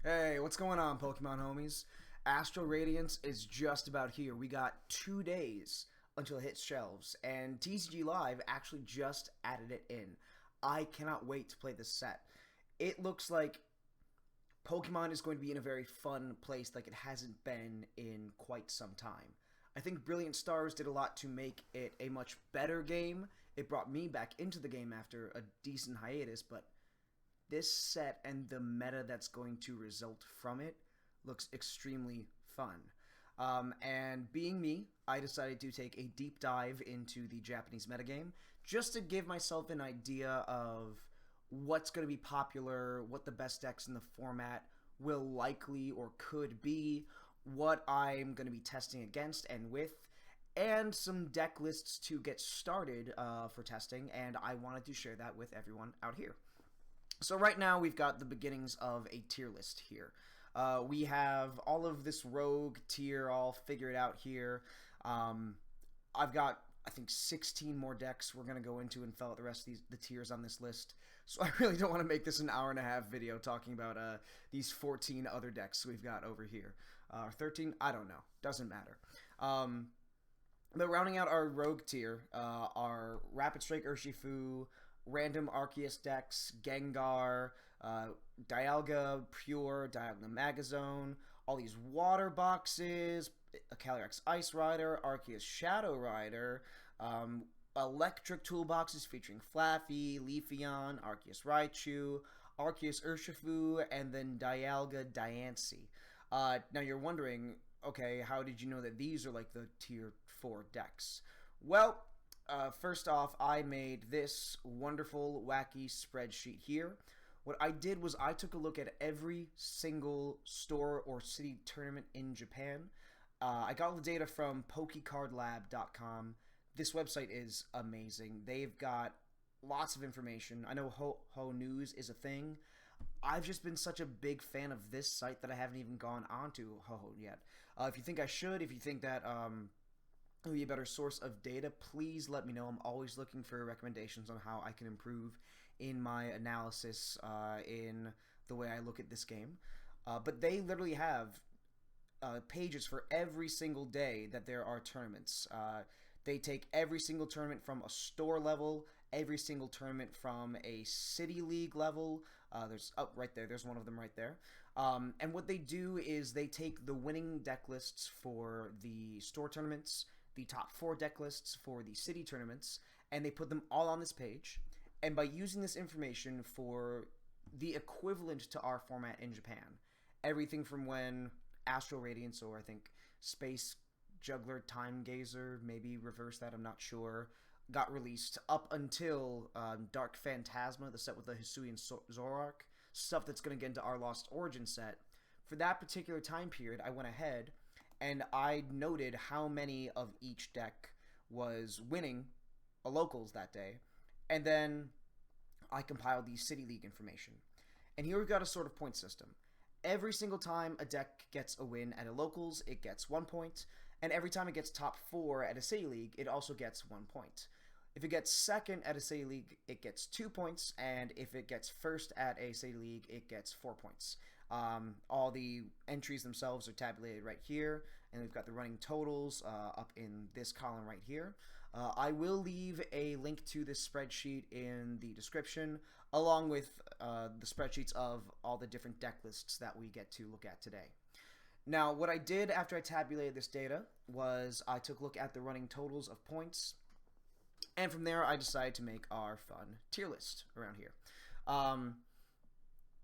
Hey, what's going on, Pokemon homies? Astral Radiance is just about here. We got 2 days until it hits shelves, and TCG Live actually just added it in. I cannot wait to play this set. It looks like Pokemon is going to be in a very fun place like it hasn't been in quite some time. I think Brilliant Stars did a lot to make it a much better game. It brought me back into the game after a decent hiatus, but this set and the meta that's going to result from it looks extremely fun. And being me, I decided to take a deep dive into the Japanese metagame just to give myself an idea of what's going to be popular, what the best decks in the format will likely or could be, what I'm going to be testing against and with, and some deck lists to get started for testing, and I wanted to share that with everyone out here. So right now we've got the beginnings of a tier list here. We have all of this rogue tier all figured out here. I've got, I think, 16 more decks we're going to go into and fill out the rest of the tiers on this list. So I really don't want to make this an hour and a half video talking about these 14 other decks we've got over here. 13? I don't know. Doesn't matter. But rounding out our rogue tier are Rapid Strike Urshifu, random Arceus decks, Gengar, Dialga Pure, Dialga Magazone, all these water boxes, a Calyrex Ice Rider, Arceus Shadow Rider, electric toolboxes featuring Flaffy, Leafeon, Arceus Raichu, Arceus Urshifu, and then Dialga Diancie. Now you're wondering, okay, how did you know that these are like the tier 4 decks? Well, first off, I made this wonderful, wacky spreadsheet here. What I did was I took a look at every single store or city tournament in Japan. I got all the data from PokeCardLab.com. This website is amazing. They've got lots of information. I know Ho News is a thing. I've just been such a big fan of this site that I haven't even gone onto Ho yet. If you think I should, if you think that will be a better source of data, please let me know. I'm always looking for recommendations on how I can improve in my analysis, in the way I look at this game. But they literally have pages for every single day that there are tournaments. They take every single tournament from a store level, every single tournament from a city league level. There's right there. There's one of them right there. And what they do is they take the winning deck lists for the store tournaments, the top 4 deck lists for the city tournaments, and they put them all on this page. And by using this information for the equivalent to our format in Japan, everything from when Astral Radiance, or I think Space Juggler Time Gazer, maybe reverse that, I'm not sure, got released, up until Dark Phantasma, the set with the Hisui and Zoroark, stuff that's going to get into our Lost Origin set. For that particular time period, I went ahead and I noted how many of each deck was winning a locals that day, and then I compiled the City League information. And here we've got a sort of point system. Every single time a deck gets a win at a locals, it gets 1 point, and every time it gets top 4 at a City League, it also gets 1 point. If it gets second at a City League, it gets 2 points, and if it gets first at a City League, it gets 4 points. All the entries themselves are tabulated right here, and we've got the running totals up in this column right here. I will leave a link to this spreadsheet in the description, along with the spreadsheets of all the different deck lists that we get to look at today. Now, what I did after I tabulated this data was I took a look at the running totals of points, and from there, I decided to make our fun tier list around here.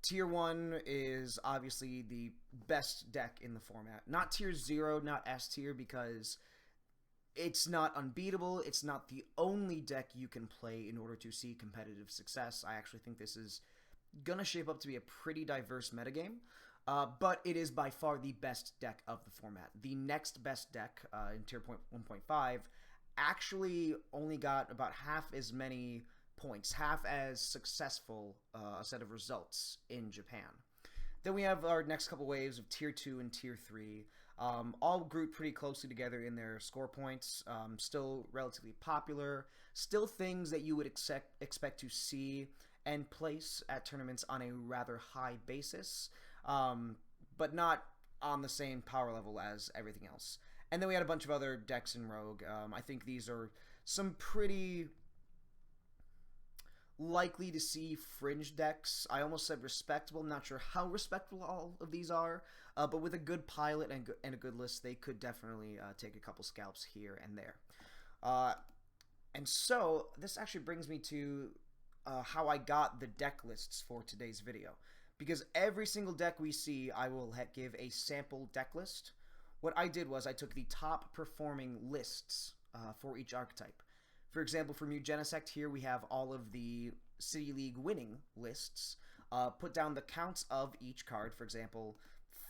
Tier 1 is obviously the best deck in the format. Not Tier 0, not S tier, because it's not unbeatable. It's not the only deck you can play in order to see competitive success. I actually think this is going to shape up to be a pretty diverse metagame, but it is by far the best deck of the format. The next best deck in Tier 1.5 actually only got about half as many points, half as successful a set of results in Japan. Then we have our next couple waves of Tier 2 and Tier 3, all grouped pretty closely together in their score points, still relatively popular, still things that you would expect to see and place at tournaments on a rather high basis. but not on the same power level as everything else. And then we had a bunch of other decks in Rogue. I think these are some pretty likely to see fringe decks. I almost said respectable. I'm not sure how respectable all of these are, but with a good pilot and a good list, they could definitely take a couple scalps here and there. And so this actually brings me to how I got the deck lists for today's video. Because every single deck we see, I will give a sample deck list. What I did was I took the top performing lists for each archetype. For example, for Mute Genesect here, we have all of the City League winning lists. Put down the counts of each card. For example,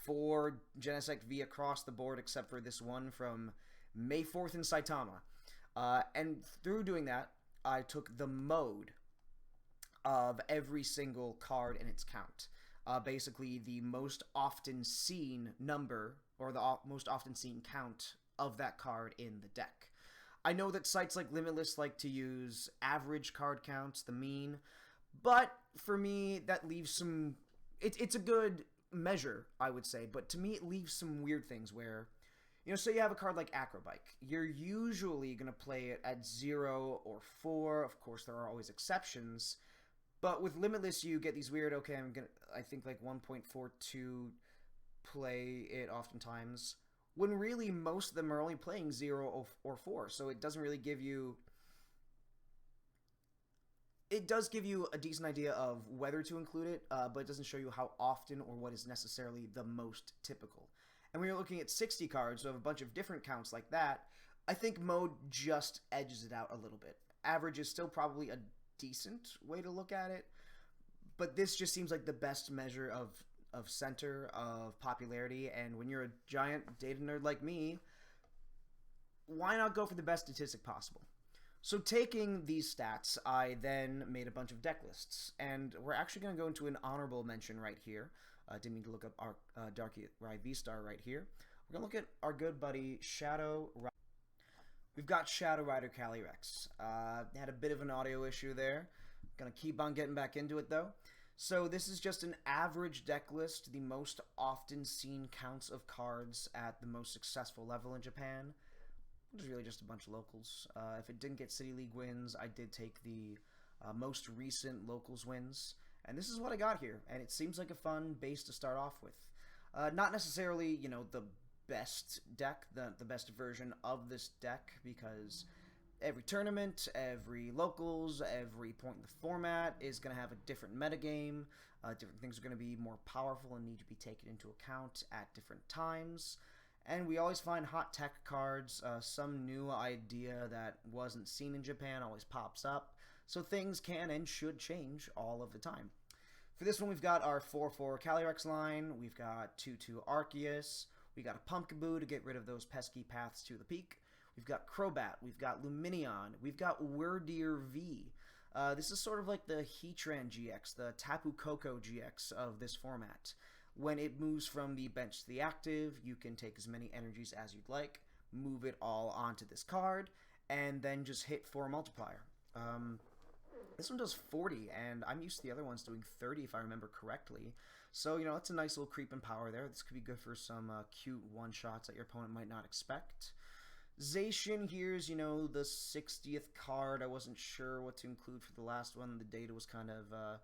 4 Genesect V across the board, except for this one from May 4th in Saitama. And through doing that, I took the mode of every single card and its count. Basically, the most often seen number, or the most often seen count of that card in the deck. I know that sites like Limitless like to use average card counts, the mean, but for me, that leaves some... It's a good measure, I would say, but to me, it leaves some weird things where, you know, say you have a card like Acrobike. You're usually going to play it at 0 or 4. Of course, there are always exceptions. But with Limitless, you get these weird, okay, I think like 1.42 play it oftentimes, when really most of them are only playing 0 or 4. So it doesn't really give you... It does give you a decent idea of whether to include it, but it doesn't show you how often or what is necessarily the most typical. And when you're looking at 60 cards, so have a bunch of different counts like that, I think mode just edges it out a little bit. Average is still probably a decent way to look at it, but this just seems like the best measure of center, of popularity, and when you're a giant data nerd like me, why not go for the best statistic possible? So taking these stats, I then made a bunch of deck lists, and we're actually going to go into an honorable mention right here. Didn't mean to look up our Darkrai V-Star right here. We're going to look at our good buddy Shadow Rider. We've got Shadow Rider Calyrex. Had a bit of an audio issue there. Gonna keep on getting back into it though. So this is just an average deck list, the most often seen counts of cards at the most successful level in Japan. Which is really just a bunch of locals. If it didn't get City League wins, I did take the most recent locals wins. And this is what I got here, and it seems like a fun base to start off with. Not necessarily, you know, the best deck, the best version of this deck, because every tournament, every locals, every point in the format is going to have a different metagame. Different things are going to be more powerful and need to be taken into account at different times. And we always find hot tech cards. Some new idea that wasn't seen in Japan always pops up. So things can and should change all of the time. For this one, we've got our 4/4 Calyrex line. We've got 2/2 Arceus. We got a Pumpkaboo to get rid of those pesky paths to the peak. We've got Crobat. We've got Luminion. We've got Wordeer V. This is sort of like the Heatran GX, the Tapu Koko GX of this format. When it moves from the bench to the active, you can take as many energies as you'd like, move it all onto this card, and then just hit for a multiplier. This one does 40, and I'm used to the other ones doing 30 if I remember correctly. So, you know, it's a nice little creep in power there. This could be good for some cute one-shots that your opponent might not expect. Zacian here's, you know, the 60th card. I wasn't sure what to include for the last one. The data was kind of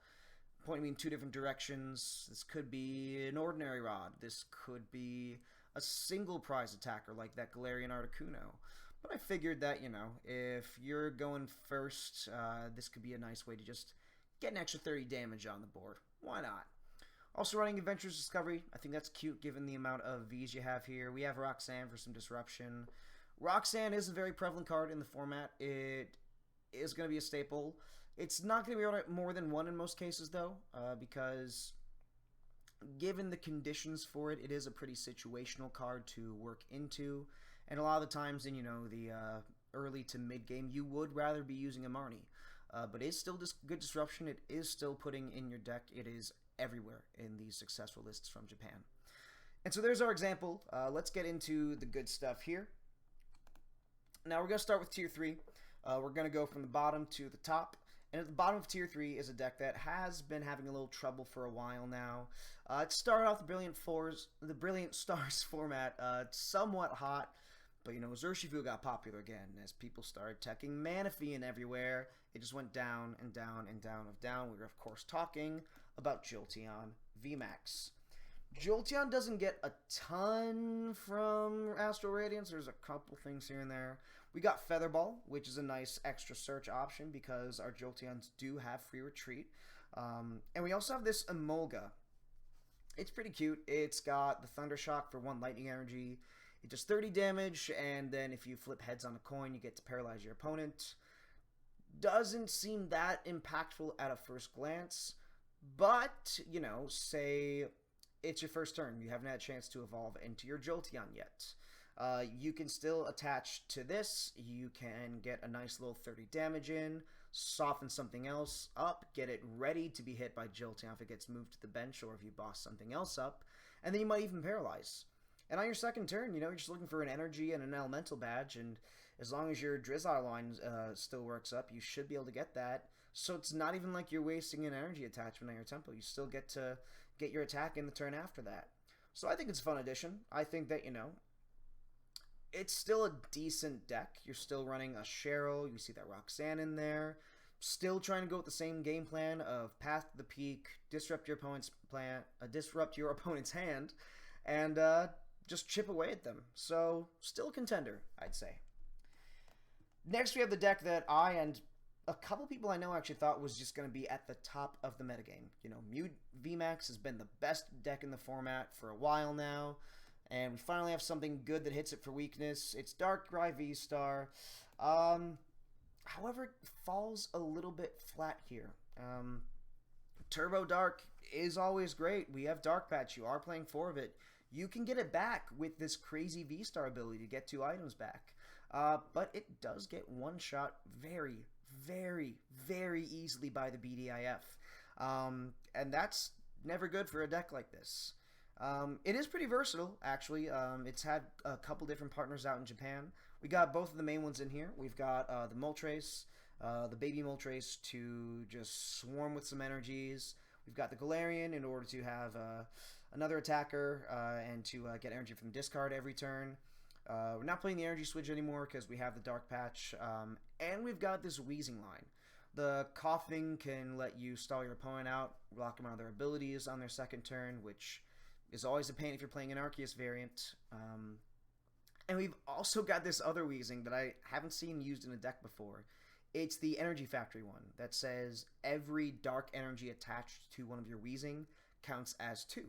pointing me in two different directions. This could be an ordinary rod. This could be a single prize attacker like that Galarian Articuno. But I figured that, you know, if you're going first, this could be a nice way to just get an extra 30 damage on the board. Why not? Also running Adventurous Discovery. I think that's cute given the amount of Vs you have here. We have Roxanne for some disruption. Roxanne is a very prevalent card in the format. It is going to be a staple. It's not going to be more than one in most cases, though, because given the conditions for it, it is a pretty situational card to work into. And a lot of the times in, you know, the early to mid-game, you would rather be using a Marnie. But it's still good disruption. It is still putting in your deck. It is everywhere in these successful lists from Japan. And so there's our example. Let's get into the good stuff here. Now we're going to start with Tier 3. We're going to go from the bottom to the top. And at the bottom of Tier 3 is a deck that has been having a little trouble for a while now. It started off the Brilliant Stars format somewhat hot, but Urshifu got popular again as people started teching Manaphy everywhere. It just went down and down and down and down. We were, of course, talking about Jolteon VMAX. Jolteon doesn't get a ton from Astral Radiance. There's a couple things here and there. We got Featherball, which is a nice extra search option because our Jolteons do have free retreat. And we also have this Emolga. It's pretty cute. It's got the Thunder Shock for 1 lightning energy. It does 30 damage, and then if you flip heads on a coin, you get to paralyze your opponent. Doesn't seem that impactful at a first glance, but, say it's your first turn. You haven't had a chance to evolve into your Jolteon yet. You can still attach to this. You can get a nice little 30 damage in, soften something else up, get it ready to be hit by Jolteon if it gets moved to the bench or if you boss something else up, and then you might even paralyze. And on your second turn, you're just looking for an energy and an elemental badge, and as long as your Drizzile line still works up, you should be able to get that. So it's not even like you're wasting an energy attachment on your tempo. You still get to get your attack in the turn after that. So I think it's a fun addition. I think that, it's still a decent deck. You're still running a Cheryl. You see that Roxanne in there. Still trying to go with the same game plan of Path to the Peak, disrupt your opponent's hand, and just chip away at them. So, still a contender, I'd say. Next, we have the deck that I and a couple people I know actually thought was just going to be at the top of the metagame. Mew VMAX has been the best deck in the format for a while now, and we finally have something good that hits it for weakness. It's Darkrai V-Star. However, it falls a little bit flat here. Turbo Dark is always great. We have Dark Patch. You are playing 4 of it. You can get it back with this crazy V-Star ability to get 2 items back. But it does get one-shot very, very, very easily by the BDIF. And that's never good for a deck like this. It is pretty versatile, actually. It's had a couple different partners out in Japan. We got both of the main ones in here. We've got the Moltres, the baby Moltres to just swarm with some energies. We've got the Galarian in order to have another attacker and to get energy from discard every turn. We're not playing the energy switch anymore because we have the Dark Patch. And we've got this Wheezing line. The Coughing can let you stall your opponent out, block them out of their abilities on their second turn, which is always a pain if you're playing an Arceus variant. And we've also got this other Wheezing that I haven't seen used in a deck before. It's the Energy Factory one that says every dark energy attached to one of your Wheezing counts as 2.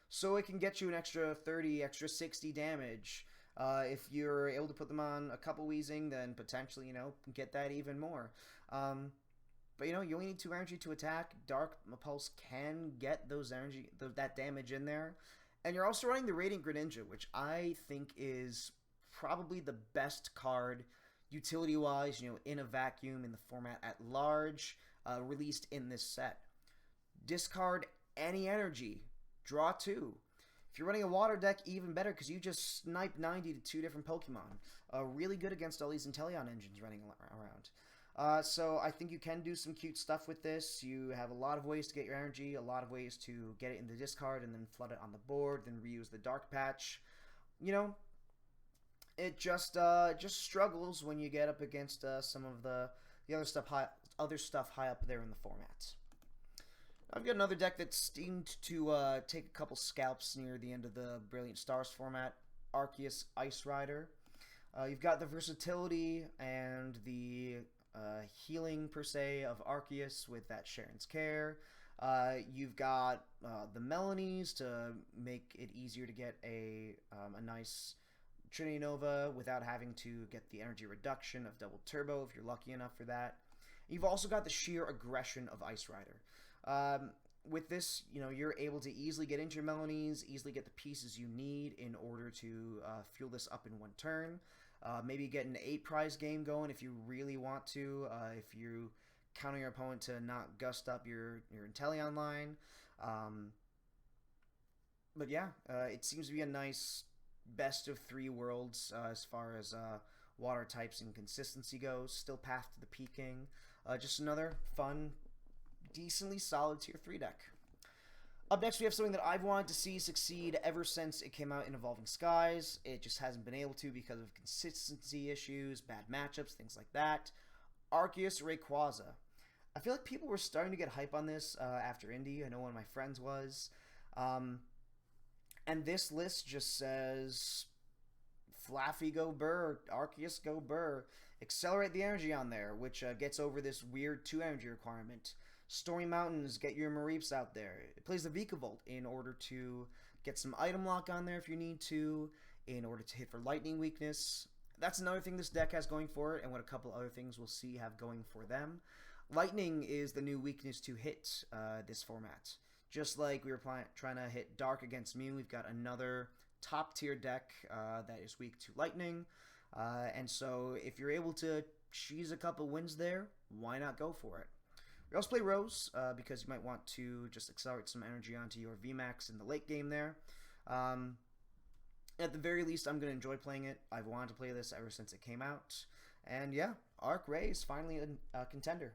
So it can get you an extra 30, extra 60 damage. If you're able to put them on a couple Wheezing, then potentially, get that even more. But, you only need 2 energy to attack. Dark Pulse can get that damage in there. And you're also running the Radiant Greninja, which I think is probably the best card, utility-wise, in a vacuum, in the format at large, released in this set. Discard any energy. Draw 2. If you're running a water deck, even better, because you just snipe 90 to 2 different Pokemon. Really good against all these Inteleon engines running around. So I think you can do some cute stuff with this. You have a lot of ways to get your energy, a lot of ways to get it in the discard and then flood it on the board, then reuse the Dark Patch. It just struggles when you get up against some of the other stuff high up there in the format. I've got another deck that seemed to take a couple scalps near the end of the Brilliant Stars format, Arceus Ice Rider. You've got the versatility and the healing, per se, of Arceus with that Sharon's Care. You've got the Melanies to make it easier to get a nice Trinity Nova without having to get the energy reduction of Double Turbo if you're lucky enough for that. You've also got the sheer aggression of Ice Rider. With this, you're able to easily get into your Melanies, easily get the pieces you need in order to fuel this up in one turn. Maybe get an 8 prize game going if you really want to, if you counter your opponent to not gust up your Inteleon line. But yeah, it seems to be a nice best of 3 worlds as far as water types and consistency goes. Still path to the peaking. Just another fun, decently solid tier 3 deck. Up next, we have something that I've wanted to see succeed ever since it came out in Evolving Skies. It just hasn't been able to because of consistency issues, bad matchups, things like that. Arceus Rayquaza. I feel like people were starting to get hype on this after Indy. I know one of my friends was. And this list just says Flaffy go Burr, Arceus go Burr. Accelerate the energy on there, which gets over this weird 2 energy requirement. Stormy Mountains, get your Mareeps out there. It plays the Vikavolt in order to get some item lock on there if you need to, in order to hit for lightning weakness. That's another thing this deck has going for it, and what a couple other things we'll see have going for them. Lightning is the new weakness to hit this format. Just like we were trying to hit Dark against Mew, we've got another top tier deck that is weak to lightning. And so if you're able to cheese a couple wins there, why not go for it? We also play Rose because you might want to just accelerate some energy onto your VMAX in the late game there. At the very least, I'm going to enjoy playing it. I've wanted to play this ever since it came out. And yeah, Arc Ray is finally a contender.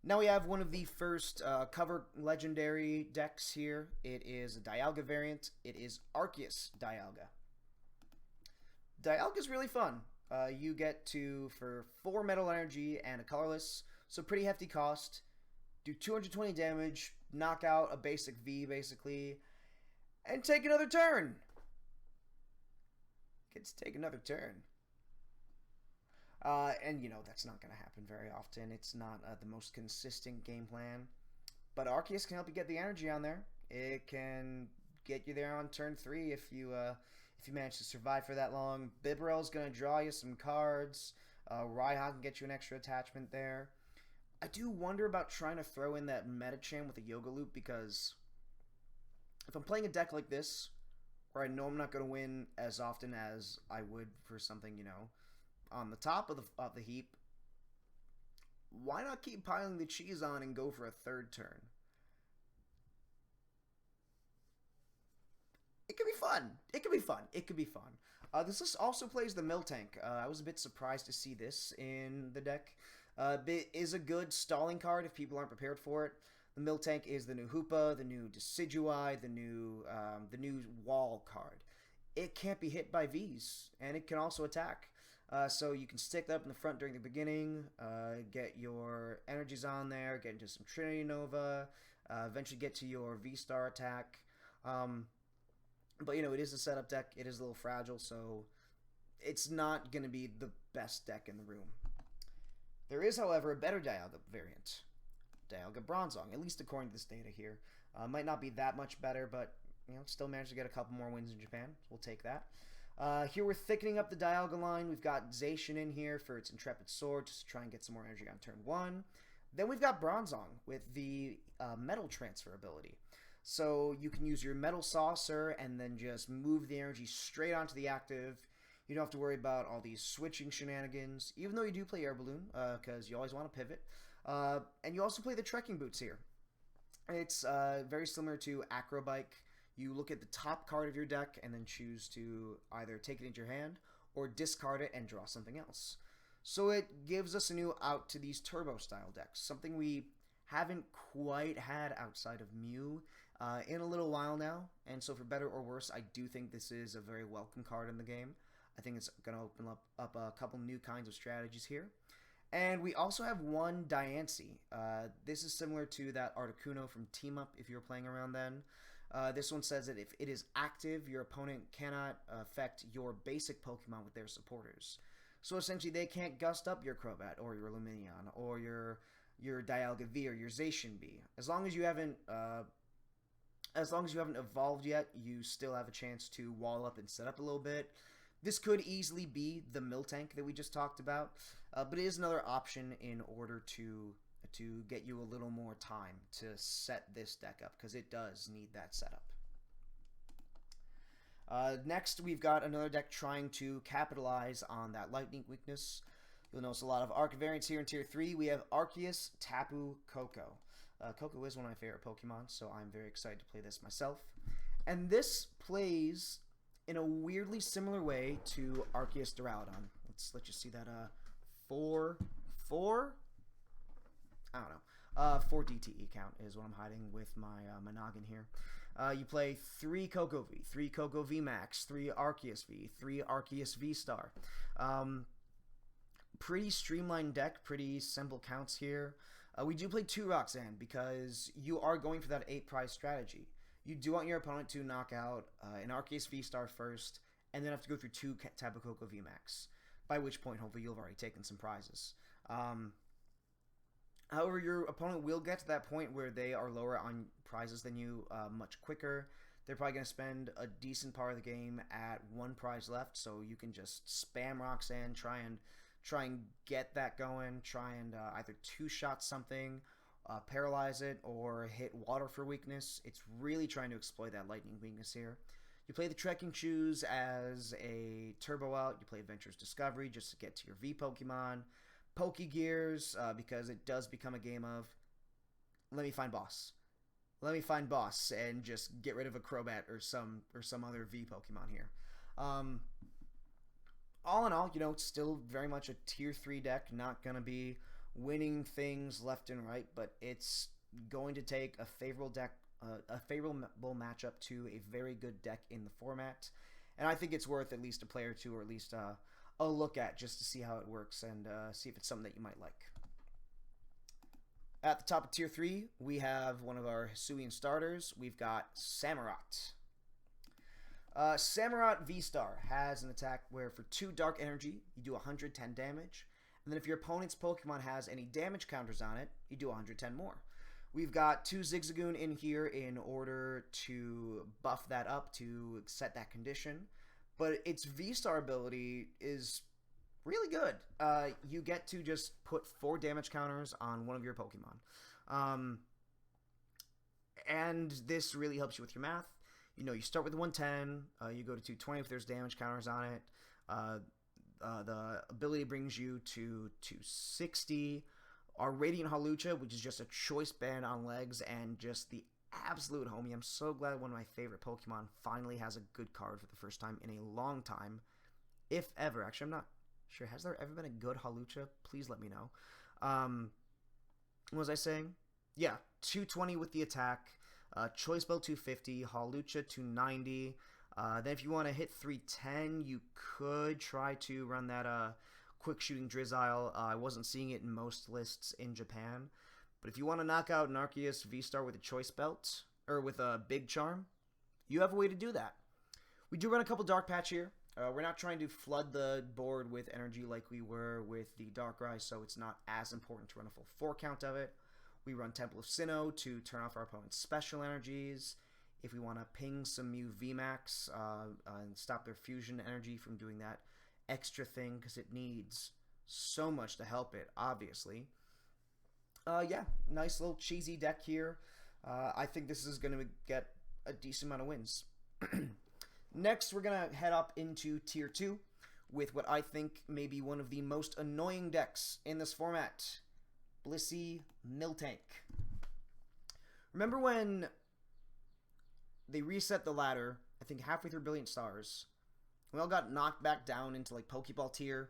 Now we have one of the first cover legendary decks here. It is a Dialga variant. It is Arceus Dialga. Dialga is really fun. You get to, for 4 metal energy and a colorless, so pretty hefty cost, do 220 damage, knock out a basic V basically, and take another turn. Gets to take another turn. And, you know, that's not going to happen very often. It's not the most consistent game plan. But Arceus can help you get the energy on there. It can get you there on turn 3 if you manage to survive for that long. Bibarel's going to draw you some cards. Raihan can get you an extra attachment there. I do wonder about trying to throw in that Metagame with a Yoga Loop, because if I'm playing a deck like this, where I know I'm not going to win as often as I would for something, you know, on the top of the heap, why not keep piling the cheese on and go for a third turn? It could be fun. It could be fun. It could be fun. This list also plays the Miltank. I was a bit surprised to see this in the deck. It is a good stalling card if people aren't prepared for it. The Miltank is the new Hoopa, the new Decidueye, the new Wall card. It can't be hit by Vs, and it can also attack. So you can stick that up in the front during the beginning, get your energies on there, get into some Trinity Nova, eventually get to your V-Star attack. But, you know, it is a setup deck. It is a little fragile, so it's not going to be the best deck in the room. There is, however, a better Dialga variant. Dialga Bronzong, at least according to this data here. Might not be that much better, but, you know, still managed to get a couple more wins in Japan. We'll take that. Here we're thickening up the Dialga line. We've got Zacian in here for its Intrepid Sword, just to try and get some more energy on turn 1. Then we've got Bronzong with the Metal Transfer ability. So you can use your Metal Saucer and then just move the energy straight onto the active. You don't have to worry about all these switching shenanigans, even though you do play Air Balloon, because you always want to pivot. And you also play the Trekking Boots here. It's very similar to Acrobike. You look at the top card of your deck and then choose to either take it into your hand or discard it and draw something else. So it gives us a new out to these Turbo-style decks, something we haven't quite had outside of Mew in a little while now. And so for better or worse, I do think this is a very welcome card in the game. I think it's going to open up a couple new kinds of strategies here. And we also have one Diancie. This is similar to that Articuno from Team Up if you were playing around then. This one says that if it is active, your opponent cannot affect your basic Pokemon with their supporters. So essentially, they can't gust up your Crobat or your Lumineon or your Dialga V or your Zacian V. As long as you haven't evolved yet, you still have a chance to wall up and set up a little bit. This could easily be the Miltank that we just talked about, but it is another option in order to get you a little more time to set this deck up, because it does need that setup. Next, we've got another deck trying to capitalize on that lightning weakness. You'll notice a lot of Arc variants here in Tier 3. We have Arceus, Tapu, Koko. Koko is one of my favorite Pokemon, so I'm very excited to play this myself. And this plays in a weirdly similar way to Arceus Duraludon. Let's just see that 4/4. I don't know. 4 DTE count is what I'm hiding with my my noggin here. You play 3 Coco V, 3 Coco V Max, 3 Arceus V, 3 Arceus V Star. Pretty streamlined deck, pretty simple counts here. We do play 2 Roxanne because you are going for that 8 prize strategy. You do want your opponent to knock out an Arceus V Star first, and then have to go through 2 Tapu Koko V Max. By which point, hopefully, you'll have already taken some prizes. However, your opponent will get to that point where they are lower on prizes than you much quicker. They're probably going to spend a decent part of the game at 1 prize left, so you can just spam Roxanne, try and get that going, try and either 2-shot something, paralyze it, or hit water for weakness. It's really trying to exploit that lightning weakness here. You play the Trekking Shoes as a turbo out. You play Adventurous Discovery just to get to your V Pokemon. Pokegears, because it does become a game of, let me find boss. Let me find boss and just get rid of a Crobat or some other V Pokemon here. All in all, you know, it's still very much a tier 3 deck. Not going to be winning things left and right, but it's going to take a favorable deck, a favorable matchup to a very good deck in the format. And I think it's worth at least a play or two, or at least a look at, just to see how it works and see if it's something that you might like. At the top of tier 3, we have one of our Hisuian starters. We've got Samurott. Samurott V-Star has an attack where for 2 Dark Energy, you do 110 damage. And then if your opponent's Pokemon has any damage counters on it, you do 110 more. We've got 2 Zigzagoon in here in order to buff that up, to set that condition. But its V-Star ability is really good. You get to just put 4 damage counters on one of your Pokemon. And this really helps you with your math. You know, you start with 110, you go to 220 if there's damage counters on it. The ability brings you to 260. Our Radiant Hawlucha, which is just a choice band on legs and just the absolute homie. I'm so glad one of my favorite Pokemon finally has a good card for the first time in a long time. If ever. Actually, I'm not sure. Has there ever been a good Hawlucha? Please let me know. What was I saying? Yeah, 220 with the attack. Choice Belt 250. Hawlucha 290. Then if you want to hit 310, you could try to run that quick shooting Drizzile. I wasn't seeing it in most lists in Japan. But if you want to knock out an Arceus V-Star with a Choice Belt, or with a Big Charm, you have a way to do that. We do run a couple Dark Patch here. We're not trying to flood the board with energy like we were with the Darkrai, so it's not as important to run a full 4 count of it. We run Temple of Sinnoh to turn off our opponent's special energies. If we want to ping some Mew VMAX and stop their fusion energy from doing that extra thing, because it needs so much to help it, obviously. Yeah, nice little cheesy deck here. I think this is going to get a decent amount of wins. Next, we're going to head up into Tier 2 with what I think may be one of the most annoying decks in this format. Blissey Miltank. Remember when they reset the ladder, I think halfway through Brilliant Stars, we all got knocked back down into like Pokeball tier,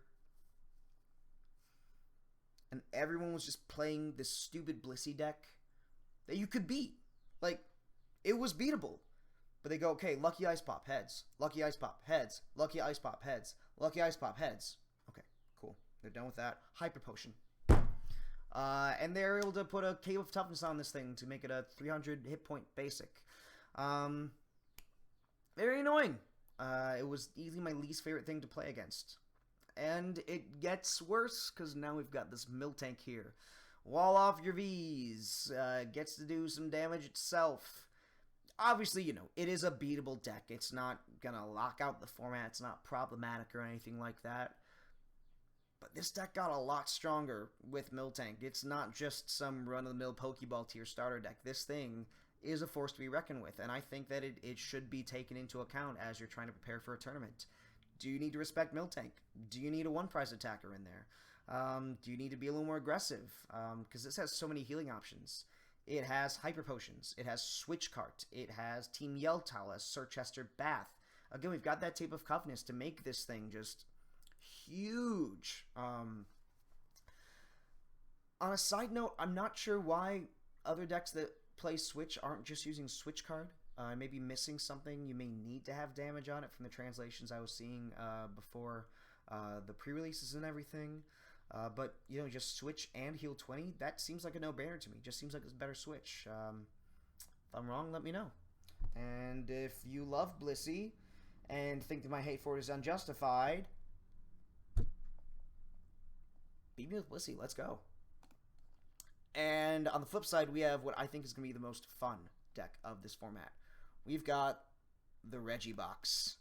and everyone was just playing this stupid Blissey deck that you could beat. Like, it was beatable. But they go, okay, Lucky Ice Pop, heads. Lucky Ice Pop, heads. Lucky Ice Pop, heads. Lucky Ice Pop, heads. Okay, cool. They're done with that. Hyper Potion. And they're able to put a Cave of Toughness on this thing to make it a 300 hit point basic. Very annoying. It was easily my least favorite thing to play against. And it gets worse, because now we've got this Miltank here. Wall off your Vs. Gets to do some damage itself. Obviously, you know, it is a beatable deck. It's not going to lock out the format. It's not problematic or anything like that. But this deck got a lot stronger with Miltank. It's not just some run-of-the-mill Pokeball tier starter deck. This thing is a force to be reckoned with, and I think that it should be taken into account as you're trying to prepare for a tournament. Do you need to respect Miltank? Do you need a one-prize attacker in there? Do you need to be a little more aggressive? Because this has so many healing options. It has Hyper Potions. It has Switch Cart. It has Team Yeltal as Sir Chester Bath. Again, we've got that Tape of Covenant to make this thing just huge. On a side note, I'm not sure why other decks that play Switch aren't just using Switch card. Maybe missing something. You may need to have damage on it from the translations I was seeing before the pre-releases and everything. But, you know, just Switch and heal 20, that seems like a no-brainer to me. Just seems like it's a better Switch. If I'm wrong, let me know. And if you love Blissey and think that my hate for it is unjustified, beat me with Blissey. Let's go. And on the flip side, we have what I think is going to be the most fun deck of this format. We've got the Regibox.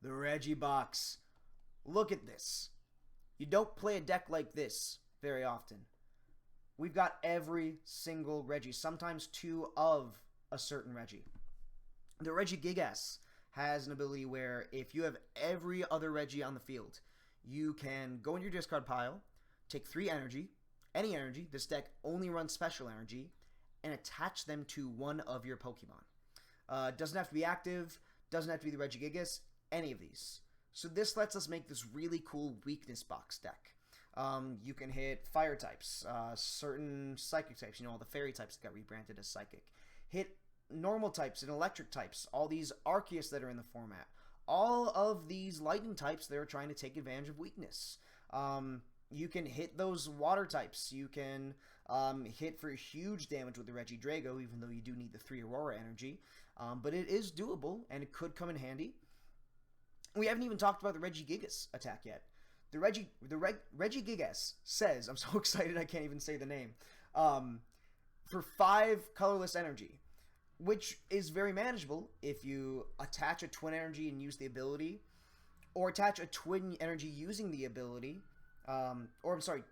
The Regibox. Look at this. You don't play a deck like this very often. We've got every single Regi, sometimes two of a certain Regi. The Regigigas has an ability where if you have every other Regi on the field, you can go in your discard pile, take 3 energy, any energy, this deck only runs special energy, and attach them to one of your Pokemon. Doesn't have to be active, doesn't have to be the Regigigas, any of these. So this lets us make this really cool weakness box deck. You can hit fire types, certain psychic types, you know, all the fairy types that got rebranded as psychic. Hit normal types and electric types, all these Arceus that are in the format. All of these lightning types that are trying to take advantage of weakness. You can hit those water types. You can hit for huge damage with the Regidrago, even though you do need the 3 Aurora energy. But it is doable, and it could come in handy. We haven't even talked about the Regigigas attack yet. The Regigigas says, I'm so excited I can't even say the name, for 5 colorless energy, which is very manageable if you attach a twin energy and use the ability, or attach a twin energy using the ability, or I'm sorry,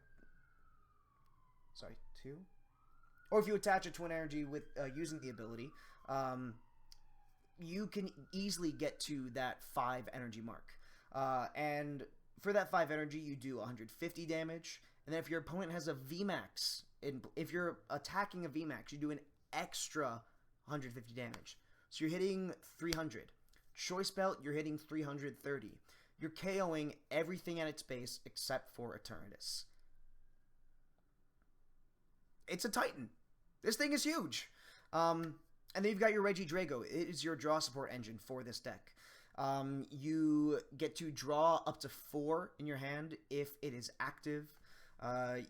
2? Or if you attach a twin energy with using the ability, you can easily get to that 5 energy mark. And for that 5 energy, you do 150 damage. And then if your opponent has a VMAX, if you're attacking a VMAX, you do an extra 150 damage. So you're hitting 300. Choice Belt, you're hitting 330. You're KOing everything at its base except for Eternatus. It's a Titan. This thing is huge. And then you've got your Regidrago. It is your draw support engine for this deck. You get to draw up to 4 in your hand if it is active.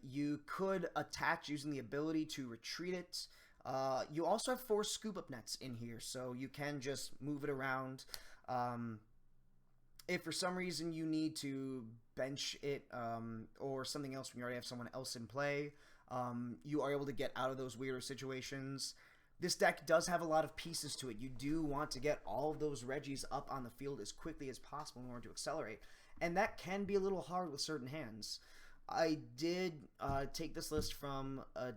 You could attach using the ability to retreat it. You also have 4 scoop up nets in here, so you can just move it around. If for some reason you need to bench it or something else when you already have someone else in play, you are able to get out of those weirder situations. This deck does have a lot of pieces to it. You do want to get all of those Regis up on the field as quickly as possible in order to accelerate. And that can be a little hard with certain hands. I did take this list from a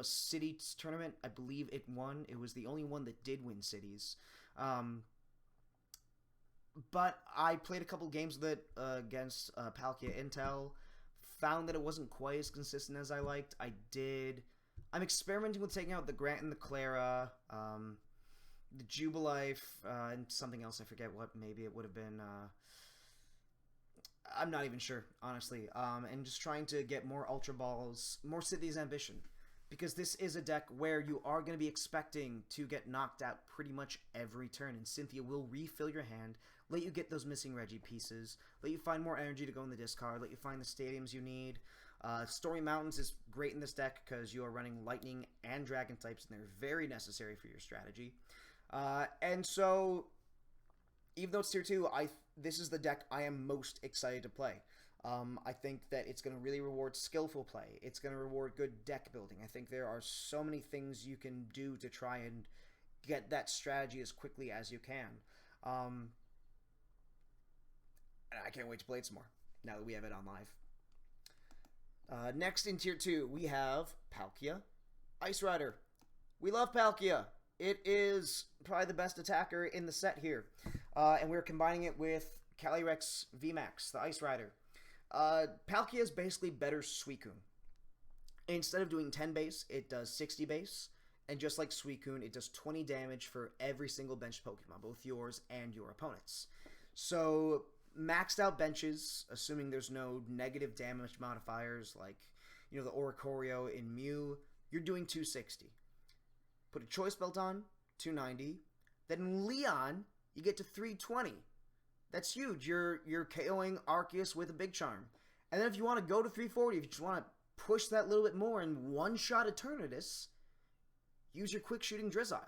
cities tournament. I believe it won. It was the only one that did win cities. But I played a couple games with it against Palkia Intel. Found that it wasn't quite as consistent as I liked. I'm experimenting with taking out the Grant and the Clara, the Jubilife, and something else. I forget what. Maybe it would have been. I'm not even sure, honestly. And just trying to get more Ultra Balls, more City's Ambition. Because this is a deck where you are going to be expecting to get knocked out pretty much every turn. And Cynthia will refill your hand, let you get those missing Regi pieces, let you find more energy to go in the discard, let you find the stadiums you need. Story Mountains is great in this deck because you are running Lightning and Dragon types, and they're very necessary for your strategy. And so, even though it's Tier 2, this is the deck I am most excited to play. I think that it's going to really reward skillful play. It's going to reward good deck building. I think there are so many things you can do to try and get that strategy as quickly as you can. And I can't wait to play it some more now that we have it on live. Next in Tier 2, we have Palkia, Ice Rider. We love Palkia. It is probably the best attacker in the set here. And we're combining it with Calyrex VMAX, the Ice Rider. Palkia is basically better Suicune. Instead of doing 10 base, it does 60 base. And just like Suicune, it does 20 damage for every single benched Pokemon, both yours and your opponent's. So, maxed out benches, assuming there's no negative damage modifiers like you know, the Oricorio in Mew, you're doing 260. Put a Choice Belt on, 290. Then in Leon, you get to 320. That's huge. You're KOing Arceus with a Big Charm. And then if you want to go to 340, if you just want to push that little bit more and one-shot Eternatus, use your quick shooting Drizzile.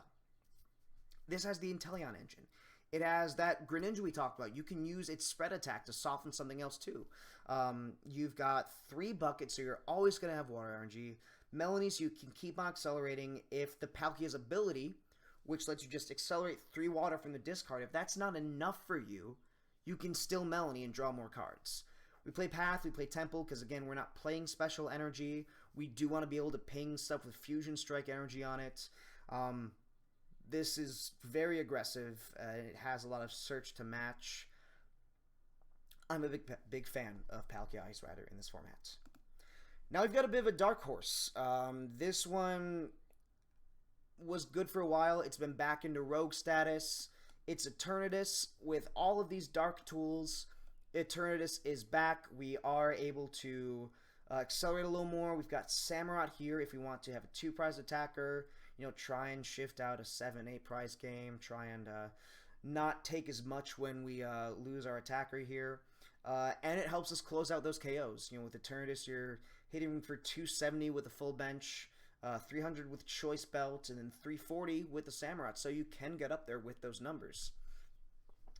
This has the Inteleon engine. It has that Greninja we talked about. You can use its spread attack to soften something else too. You've got 3 buckets, so you're always going to have water energy. Melanie, so you can keep on accelerating. If the Palkia's ability, which lets you just accelerate 3 water from the discard, if that's not enough for you, you can still Melanie and draw more cards. We play Path, we play Temple, because again, we're not playing special energy. We do want to be able to ping stuff with Fusion Strike energy on it. This is very aggressive. It has a lot of search to match. I'm a big fan of Palkia Ice Rider in this format. Now we've got a bit of a dark horse. This one was good for a while. It's been back into rogue status. It's Eternatus with all of these dark tools. Eternatus is back. We are able to accelerate a little more. We've got Samurott here if we want to have a 2-prize attacker. You know, try and shift out a 7-8 prize game. Try and not take as much when we lose our attacker here. And it helps us close out those KOs. You know, with Eternatus, you're hitting for 270 with a full bench, 300 with Choice Belt, and then 340 with the Samurott. So you can get up there with those numbers.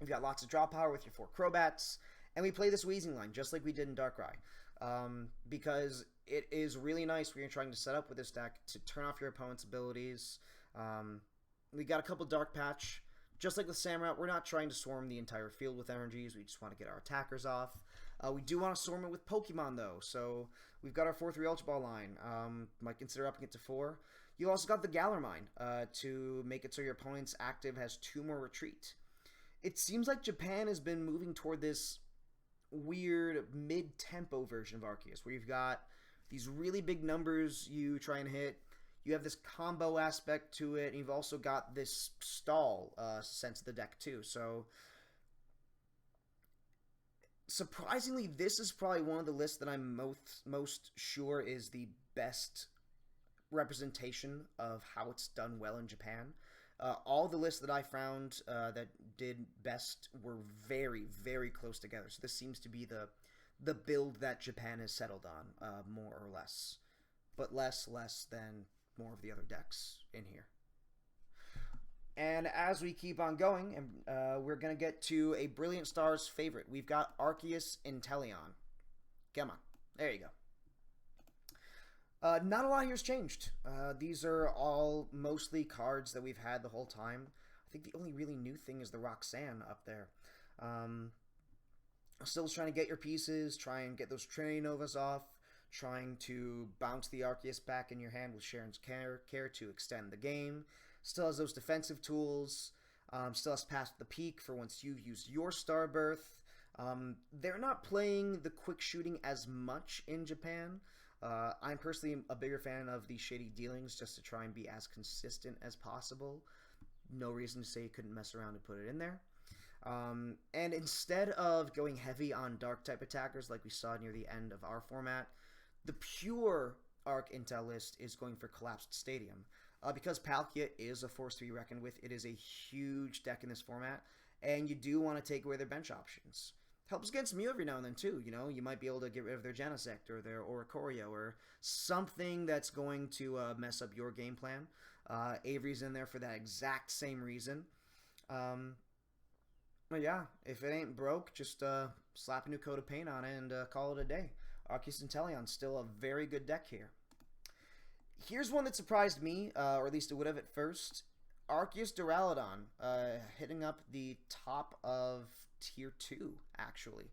We've got lots of draw power with your 4 Crobats. And we play this Weezing line just like we did in Darkrai. Because it is really nice when you're trying to set up with this deck to turn off your opponent's abilities. We got a couple Dark Patch. Just like with Samurott, we're not trying to swarm the entire field with energies. We just want to get our attackers off. We do want to swarm it with Pokemon, though. So we've got our 4-3 Ultra Ball line. Might consider upping it to 4. You also got the Galar Mine to make it so your opponent's active has 2 more retreat. It seems like Japan has been moving toward this weird mid-tempo version of Arceus, where you've got these really big numbers you try and hit. You have this combo aspect to it, and you've also got this stall sense of the deck too. So surprisingly, this is probably one of the lists that I'm most sure is the best representation of how it's done well in Japan. All the lists that I found that did best were very, very close together. So this seems to be the build that Japan has settled on, more or less. But less than more of the other decks in here. And as we keep on going, and we're going to get to a Brilliant Stars favorite. We've got Arceus Inteleon. Come on. There you go. Not a lot here's changed. These are all mostly cards that we've had the whole time. I think the only really new thing is the Roxanne up there. Still trying to get your pieces, try and get those Trinity Novas off, trying to bounce the Arceus back in your hand with Sharon's Care to extend the game. Still has those defensive tools. Still has Pass the Peak for once you've used your Star Birth. They're not playing the quick shooting as much in Japan. I'm personally a bigger fan of the Shady Dealings just to try and be as consistent as possible. No reason to say you couldn't mess around and put it in there. And instead of going heavy on dark type attackers like we saw near the end of our format, the pure Arc Intel list is going for Collapsed Stadium. Because Palkia is a force to be reckoned with, it is a huge deck in this format, and you do want to take away their bench options. Helps against Mew every now and then too, you know, you might be able to get rid of their Genesect or their Oricorio or something that's going to mess up your game plan. Avery's in there for that exact same reason. But yeah, if it ain't broke, just slap a new coat of paint on it and call it a day. Arceus Inteleon, still a very good deck here. Here's one that surprised me, or at least it would have at first. Arceus Duraludon, hitting up the top of Tier 2, actually.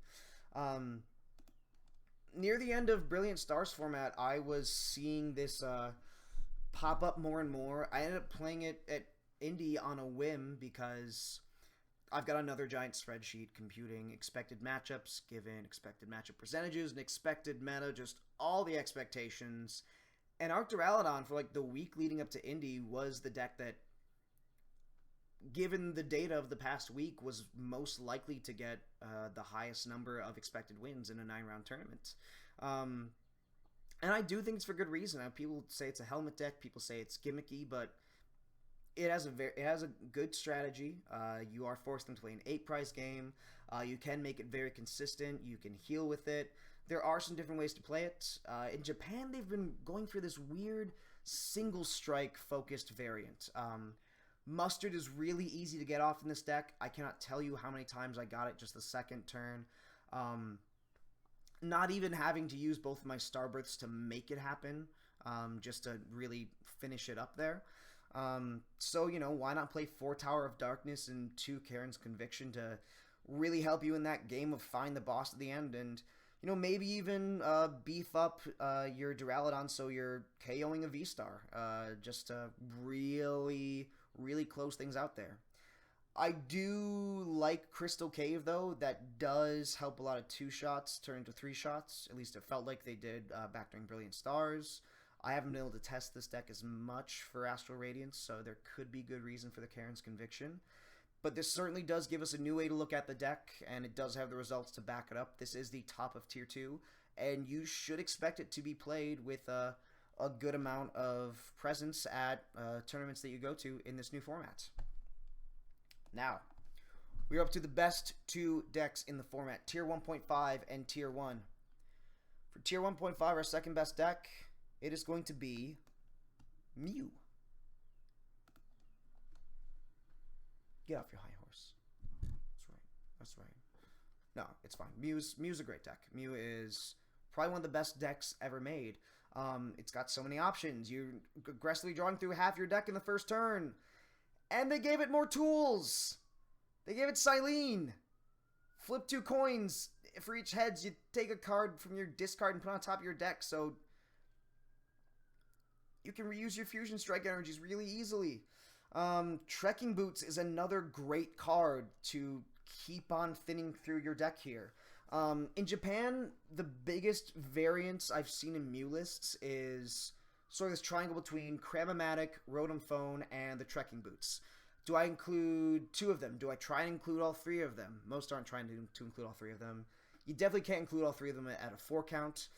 Near the end of Brilliant Stars format, I was seeing this pop up more and more. I ended up playing it at Indy on a whim because I've got another giant spreadsheet computing expected matchups, given expected matchup percentages, and expected meta, just all the expectations. And Arc Duraludon, for like the week leading up to Indy, was the deck that, given the data of the past week, was most likely to get the highest number of expected wins in a 9-round tournament. And I do think it's for good reason. People say it's a helmet deck. People say it's gimmicky, but it has a good strategy. You are forced into play an 8-price game. You can make it very consistent. You can heal with it. There are some different ways to play it. In Japan, they've been going for this weird single strike focused variant. Mustard is really easy to get off in this deck. I cannot tell you how many times I got it just the second turn. Not even having to use both of my Starbirths to make it happen, just to really finish it up there. So, why not play 4 Tower of Darkness and 2 Karen's Conviction to really help you in that game of find the boss at the end, and, maybe even beef up your Duraludon so you're KOing a V-Star, just to really, really close things out there. I do like Crystal Cave, though. That does help a lot of 2-shots turn into 3-shots. At least it felt like they did back during Brilliant Stars. I haven't been able to test this deck as much for Astral Radiance, so there could be good reason for the Karen's Conviction. But this certainly does give us a new way to look at the deck, and it does have the results to back it up. This is the top of Tier 2, and you should expect it to be played with a good amount of presence at tournaments that you go to in this new format. Now, we're up to the best 2 decks in the format, Tier 1.5 and Tier 1. For Tier 1.5, our second best deck, it is going to be Mew. Get off your high horse. That's right. That's right. No, it's fine. Mew's a great deck. Mew is probably one of the best decks ever made. It's got so many options. You're aggressively drawing through half your deck in the first turn. And they gave it more tools. They gave it Silene. Flip 2 coins. For each heads, you take a card from your discard and put it on top of your deck. So you can reuse your Fusion Strike energies really easily. Trekking Boots is another great card to keep on thinning through your deck here. In Japan, the biggest variance I've seen in Mew lists is sort of this triangle between Cram-O-Matic, Rotom Phone, and the Trekking Boots. Do I include 2 of them? Do I try and include all 3 of them? Most aren't trying to include all 3 of them. You definitely can't include all 3 of them at a 4 count.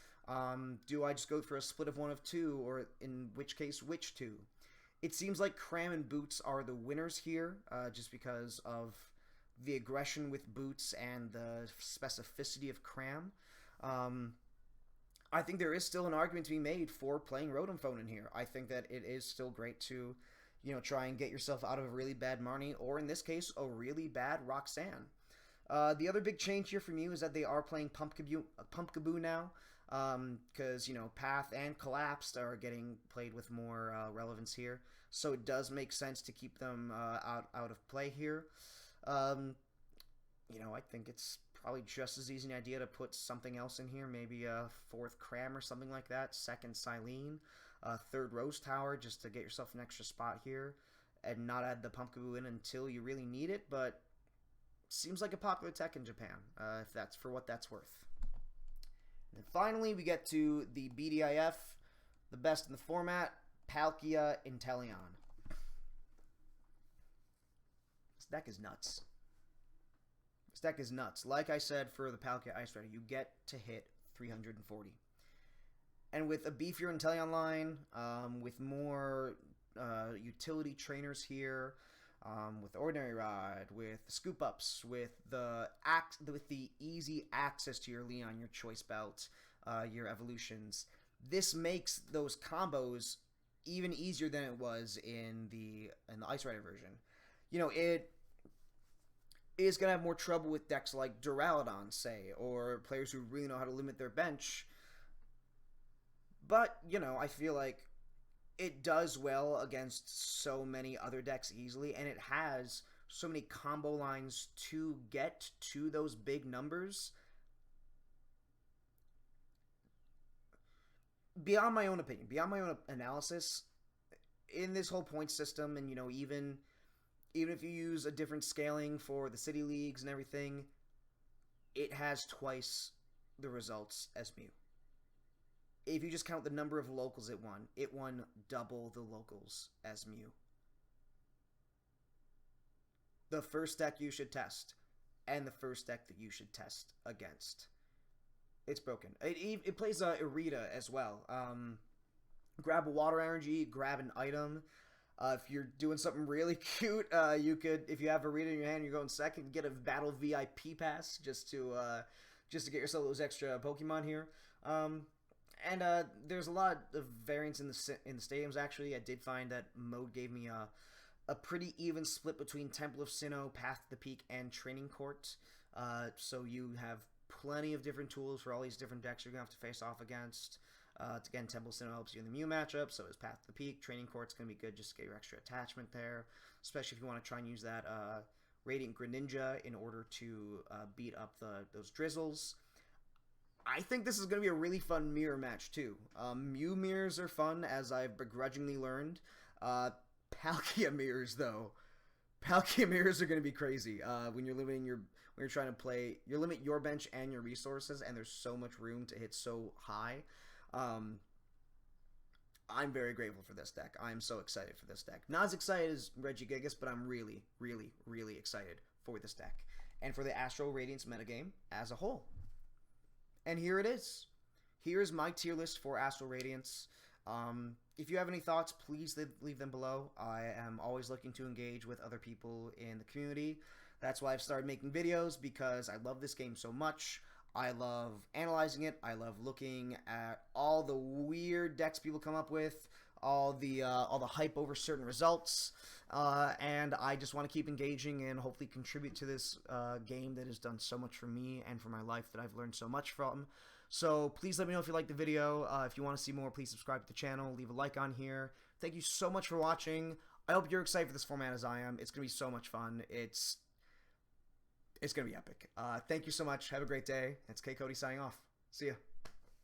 Do I just go for a split of 1 of 2, or in which case, which 2? It seems like Cram and Boots are the winners here, just because of the aggression with Boots and the specificity of Cram. I think there is still an argument to be made for playing Rotom Phone in here. I think that it is still great to, try and get yourself out of a really bad Marnie, or in this case, a really bad Roxanne. The other big change here from you is that they are playing Pumpkaboo now, because, Path and Collapsed are getting played with more relevance here. So it does make sense to keep them out of play here. I think it's probably just as easy an idea to put something else in here, maybe a 4th Cram or something like that, 2nd Silene, 3rd Rose Tower, just to get yourself an extra spot here, and not add the Pumpkaboo in until you really need it, but seems like a popular tech in Japan, if that's for what that's worth. And then finally, we get to the BDIF, the best in the format, Palkia Inteleon. This deck is nuts. This deck is nuts. Like I said for the Palkia Ice Rider, you get to hit 340. And with a beefier Inteleon line, with more utility trainers here, with Ordinary Ride, with Scoop Ups, with the easy access to your Leon, your Choice Belt, your evolutions, this makes those combos even easier than it was in the Ice Rider version. It is going to have more trouble with decks like Duraludon, say, or players who really know how to limit their bench. But, I feel like it does well against so many other decks easily, and it has so many combo lines to get to those big numbers. Beyond my own opinion, beyond my own analysis, in this whole point system, and, even if you use a different scaling for the city leagues and everything, it has twice the results as Mew. If you just count the number of locals it won double the locals as Mew. The first deck you should test, and the first deck that you should test against. It's broken. It plays Irida as well. Grab a water energy, grab an item. If you're doing something really cute, you could, if you have Irida in your hand, you're going second, get a battle VIP pass just to get yourself those extra Pokemon here. And there's a lot of variants in the stadiums. Actually, I did find that mode gave me a pretty even split between Temple of Sinnoh, Path to the Peak, and Training Court. So you have plenty of different tools for all these different decks you're going to have to face off against. Again, Temple of Sinnoh helps you in the Mew matchup, so is Path to the Peak. Training Court's going to be good just to get your extra attachment there, especially if you want to try and use that Radiant Greninja in order to beat up those Drizzles. I think this is going to be a really fun mirror match, too. Mew mirrors are fun, as I've begrudgingly learned. Palkia mirrors, though. Palkia mirrors are going to be crazy. When you're trying to play, you limit your bench and your resources, and there's so much room to hit so high. I'm very grateful for this deck. I'm so excited for this deck. Not as excited as Regigigas, but I'm really, really, really excited for this deck. And for the Astral Radiance metagame as a whole. And here it is. Here's my tier list for Astral Radiance. If you have any thoughts, please leave them below. I am always looking to engage with other people in the community. That's why I've started making videos, because I love this game so much. I love analyzing it. I love looking at all the weird decks people come up with, all the hype over certain results, and I just want to keep engaging and hopefully contribute to this game that has done so much for me and for my life that I've learned so much from. So please let me know if you liked the video. If you want to see more, please subscribe to the channel, leave a like on here. Thank you so much for watching. I hope you're excited for this format as I am. It's going to be so much fun. It's going to be epic. Thank you so much. Have a great day. It's K Cody signing off. See ya.